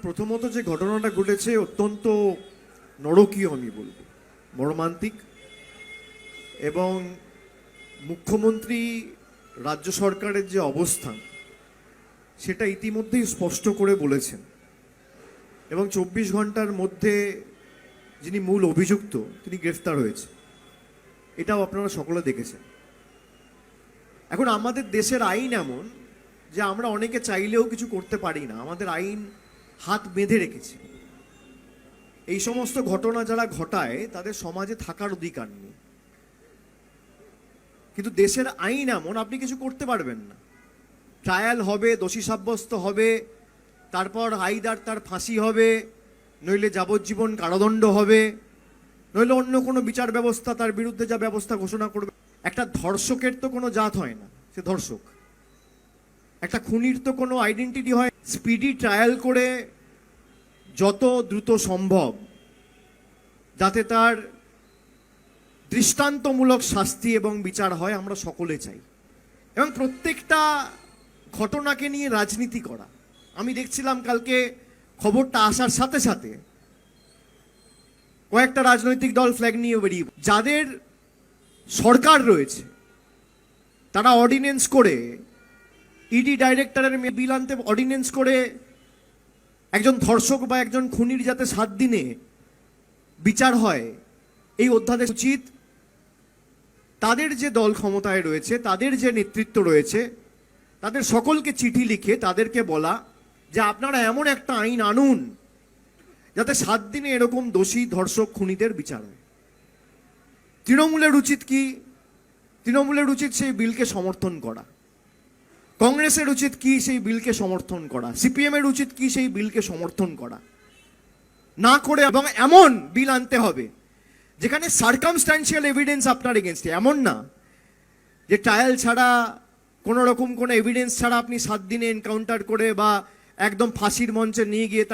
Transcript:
প্রথমত যে ঘটনাটা ঘটেছে অত্যন্ত নরকীয় আমি বলবো, মর্মান্তিক। এবং মুখ্যমন্ত্রী রাজ্য সরকারের যে অবস্থান সেটা ইতিমধ্যেই স্পষ্ট করে বলেছেন এবং 24 ঘন্টার মধ্যে যিনি মূল অভিযুক্ত তিনি গ্রেফতার হয়েছে, এটাও আপনারা সকলে দেখেছেন। এখন আমাদের দেশের আইন এমন যে আমরা অনেকে চাইলেও কিছু করতে পারি না, আমাদের আইন হাত বেঁধে রেখেছে। এই সমস্ত ঘটনা যারা ঘটায় তাদের সমাজে থাকার অধিকার নেই, কিন্তু দেশের আইন এমন আপনি কিছু করতে পারবেন না। ট্রায়াল হবে, দোষী সাব্যস্ত হবে, তারপর আইদার তার ফাঁসি হবে, নইলে যাবজ্জীবন কারাদণ্ড হবে, নইলে অন্য কোনো বিচার ব্যবস্থা তার বিরুদ্ধে যা ব্যবস্থা ঘোষণা করবে। একটা ধর্ষকের তো কোনো জাত হয় না, সে ধর্ষক। একটা খুনির তো কোনো আইডেন্টিটি হয়। স্পিডি ট্রায়াল করে যত দ্রুত সম্ভব যাতে তার দৃষ্টান্তমূলক শাস্তি এবং বিচার হয় আমরা সকলে চাই। এবং প্রত্যেকটা ঘটনাকে নিয়ে রাজনীতি করা, আমি দেখছিলাম কালকে খবরটা আসার সাথে সাথে কয়েকটা রাজনৈতিক দল ফ্ল্যাগ নিয়ে বেরিয়ে, যাদের সরকার রয়েছে তারা অর্ডিন্যান্স করে, ইডি ডাইরেক্টরের বিল আনতে অর্ডিন্যান্স করে একজন ধর্ষক বা একজন খুনির যাতে 7 দিনে বিচার হয় এই অধ্যাদেশ উচিত। তাদের যে দল ক্ষমতায় রয়েছে, তাদের যে নেতৃত্ব রয়েছে, তাদের সকলকে চিঠি লিখে তাদেরকে বলা যে আপনারা এমন একটা আইন আনুন যাতে 7 দিনে এরকম দোষী ধর্ষক খুনিদের বিচার হয়। তৃণমূলের উচিত কি? তৃণমূলের উচিত সেই বিলকে সমর্থন করা। কংগ্রেসের উচিত কি? সেই বিলকে সমর্থন করা। সিপিএম এর উচিত কি? সেই বিলকে সমর্থন করা না করে এবং এমন বিল আনতে হবে যেখানে সার্কামস্ট্যান্সিয়াল এভিডেন্স আপনার এগেনস্টে, এমন না যে ট্রায়াল ছাড়া কোনো রকম কোনো এভিডেন্স ছাড়া আপনি 7 দিনে এনকাউন্টার করে বা একদম ফাঁসির মঞ্চে নিয়ে গিয়ে